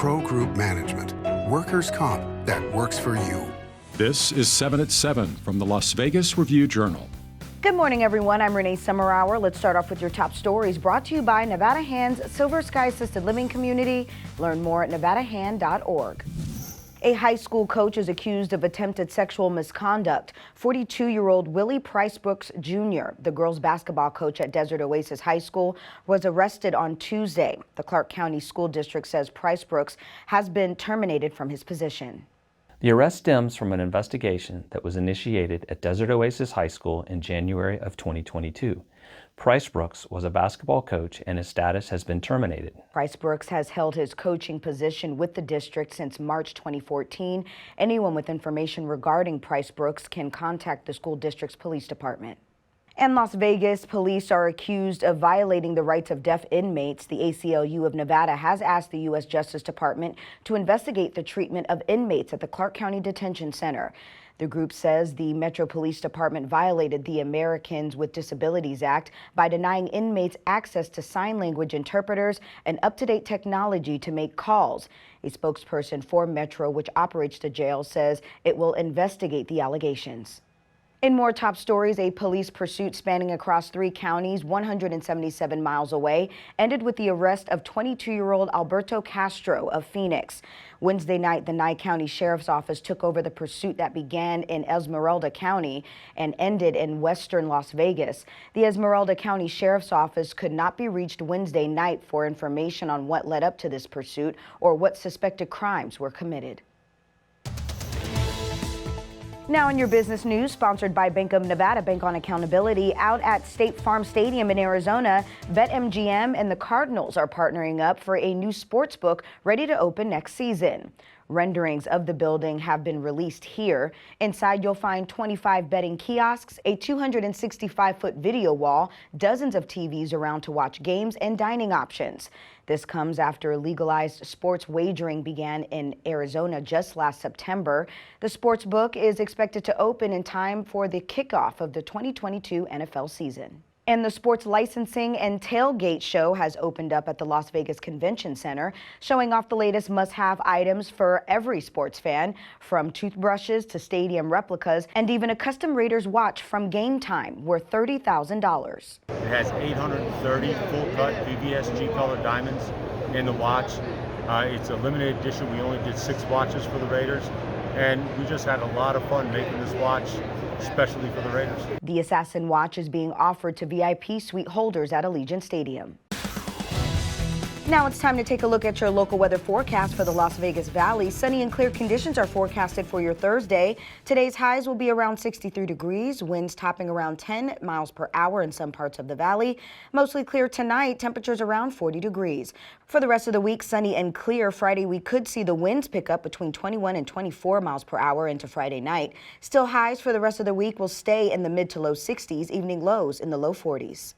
Pro Group Management. Workers' comp that works for you. This is 7 at 7 from the Las Vegas Review-Journal. Good morning, everyone. I'm Renee Summerhour. Let's start off with your top stories brought to you by Nevada Hand's Silver Sky Assisted Living Community. Learn more at nevadahand.org. A high school coach is accused of attempted sexual misconduct. 42-year-old Willie Price Brooks Jr., the girls basketball coach at Desert Oasis High School, was arrested on Tuesday. The Clark County School District says Price Brooks has been terminated from his position. The arrest stems from an investigation that was initiated at Desert Oasis High School in January of 2022. Price Brooks was a basketball coach and his status has been terminated. Price Brooks has held his coaching position with the district since March 2014. Anyone with information regarding Price Brooks can contact the school district's police department. And Las Vegas police are accused of violating the rights of deaf inmates. The ACLU of Nevada has asked the U.S. Justice Department to investigate the treatment of inmates at the Clark County Detention Center. The group says the Metro Police Department violated the Americans with Disabilities Act by denying inmates access to sign language interpreters and up-to-date technology to make calls. A spokesperson for Metro, which operates the jail, says it will investigate the allegations. In more top stories, a police pursuit spanning across 3 counties, 177 miles away, ended with the arrest of 22-year-old Alberto Castro of Phoenix. Wednesday night, the Nye County Sheriff's Office took over the pursuit that began in Esmeralda County and ended in western Las Vegas. The Esmeralda County Sheriff's Office could not be reached Wednesday night for information on what led up to this pursuit or what suspected crimes were committed. Now in your business news, sponsored by Bank of Nevada, Bank on Accountability. Out at State Farm Stadium in Arizona, BetMGM and the Cardinals are partnering up for a new sports book ready to open next season. Renderings of the building have been released here. Inside, you'll find 25 betting kiosks, a 265-foot video wall, dozens of TVs around to watch games, and dining options. This comes after legalized sports wagering began in Arizona just last September. The sports book is expected to open in time for the kickoff of the 2022 NFL season. And the sports licensing and tailgate show has opened up at the Las Vegas Convention Center, showing off the latest must-have items for every sports fan, from toothbrushes to stadium replicas, and even a custom Raiders watch from Game Time worth $30,000. It has 830 full-cut VVSG colored diamonds in the watch. It's a limited edition. We only did 6 watches for the Raiders, and we just had a lot of fun making this watch, especially for the Raiders. The Assassin watch is being offered to VIP suite holders at Allegiant Stadium. Now it's time to take a look at your local weather forecast for the Las Vegas Valley. Sunny and clear conditions are forecasted for your Thursday. Today's highs will be around 63 degrees, winds topping around 10 miles per hour in some parts of the valley. Mostly clear tonight, temperatures around 40 degrees. For the rest of the week, sunny and clear. Friday, we could see the winds pick up between 21 and 24 miles per hour into Friday night. Still, highs for the rest of the week will stay in the mid to low 60s, evening lows in the low 40s.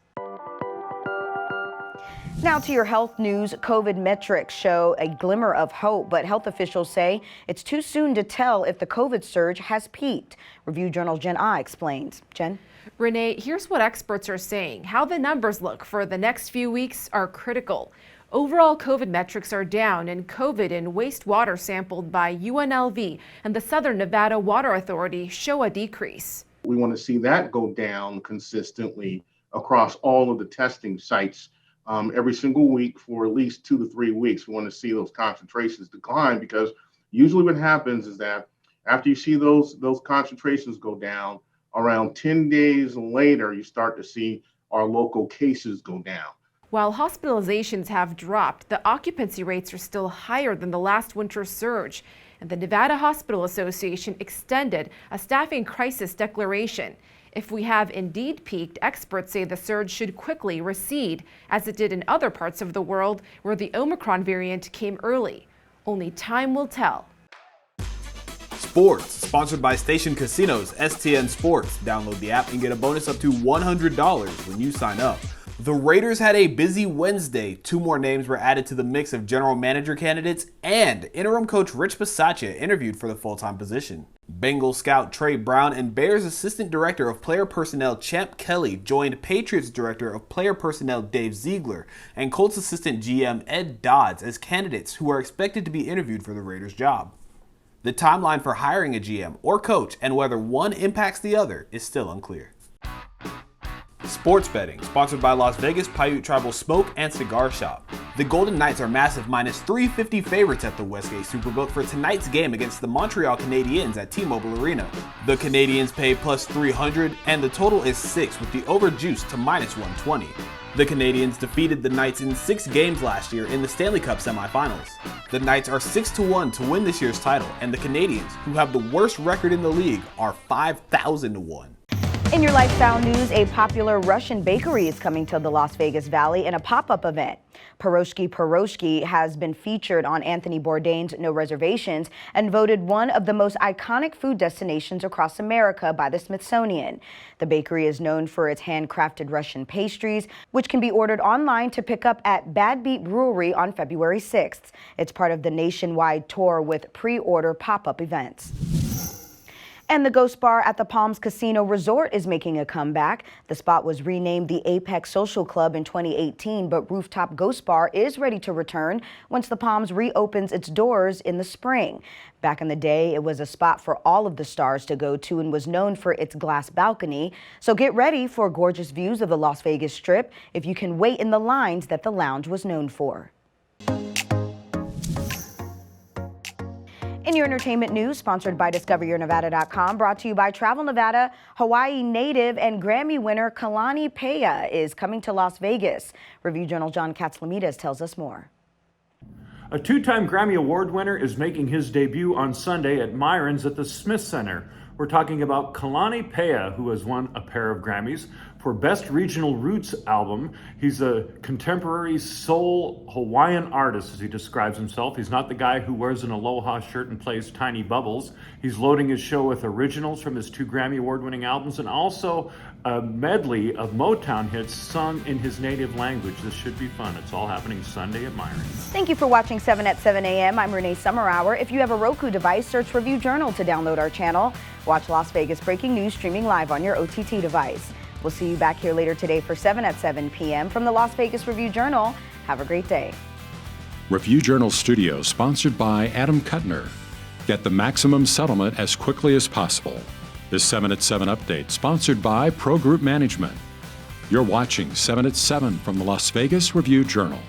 Now to your health news. COVID metrics show a glimmer of hope, but health officials say it's too soon to tell if the COVID surge has peaked. Review Journal's Jen Ah explains. Jen? Renee, here's what experts are saying. How the numbers look for the next few weeks are critical. Overall COVID metrics are down, and COVID and wastewater sampled by UNLV and the Southern Nevada Water Authority show a decrease. We want to see that go down consistently across all of the testing sites every single week for at least 2 to 3 weeks. We want to see those concentrations decline, because usually what happens is that after you see those concentrations go down, around 10 days later, you start to see our local cases go down. While hospitalizations have dropped, the occupancy rates are still higher than the last winter's surge, and the Nevada Hospital Association extended a staffing crisis declaration. If we have indeed peaked, experts say the surge should quickly recede, as it did in other parts of the world where the Omicron variant came early. Only time will tell. Sports, sponsored by Station Casinos, STN Sports. Download the app and get a bonus up to $100 when you sign up. The Raiders had a busy Wednesday. 2 more names were added to the mix of general manager candidates, and interim coach Rich Bisaccia interviewed for the full-time position. Bengal scout Trey Brown and Bears assistant director of player personnel Champ Kelly joined Patriots director of player personnel Dave Ziegler and Colts assistant GM Ed Dodds as candidates who are expected to be interviewed for the Raiders job. The timeline for hiring a GM or coach and whether one impacts the other is still unclear. Sports betting, sponsored by Las Vegas Paiute Tribal Smoke and Cigar Shop. The Golden Knights are massive -350 favorites at the Westgate Superbook for tonight's game against the Montreal Canadiens at T-Mobile Arena. The Canadiens pay +300 and the total is 6 with the over juiced to -120. The Canadiens defeated the Knights in 6 games last year in the Stanley Cup semifinals. The Knights are 6-1 to win this year's title, and the Canadiens, who have the worst record in the league, are 5,000-1. In your lifestyle news, a popular Russian bakery is coming to the Las Vegas Valley in a pop-up event. Piroshki has been featured on Anthony Bourdain's No Reservations and voted one of the most iconic food destinations across America by the Smithsonian. The bakery is known for its handcrafted Russian pastries, which can be ordered online to pick up at Bad Beat Brewery on February 6th. It's part of the nationwide tour with pre-order pop-up events. And the Ghost Bar at the Palms Casino Resort is making a comeback. The spot was renamed the Apex Social Club in 2018, but Rooftop Ghost Bar is ready to return once the Palms reopens its doors in the spring. Back in the day, it was a spot for all of the stars to go to and was known for its glass balcony. So get ready for gorgeous views of the Las Vegas Strip if you can wait in the lines that the lounge was known for. In your entertainment news, sponsored by DiscoverYourNevada.com, brought to you by Travel Nevada, Hawaii native and Grammy winner Kalani Paya is coming to Las Vegas. Review Journal John Katzlamides tells us more. A two-time Grammy Award winner is making his debut on Sunday at Myron's at the Smith Center. We're talking about Kalani Paya, who has won a pair of Grammys for Best Regional Roots Album. He's a contemporary soul Hawaiian artist, as he describes himself. He's not the guy who wears an Aloha shirt and plays Tiny Bubbles. He's loading his show with originals from his 2 Grammy Award-winning albums and also a medley of Motown hits sung in his native language. This should be fun. It's all happening Sunday at Myron's. Thank you for watching 7 at 7 a.m. I'm Renee Summerhour. If you have a Roku device, search Review Journal to download our channel. Watch Las Vegas breaking news streaming live on your OTT device. We'll see you back here later today for 7 at 7 p.m. from the Las Vegas Review Journal. Have a great day. Review Journal Studios, sponsored by Adam Kuttner. Get the maximum settlement as quickly as possible. This 7 at 7 update, sponsored by Pro Group Management. You're watching 7 at 7 from the Las Vegas Review Journal.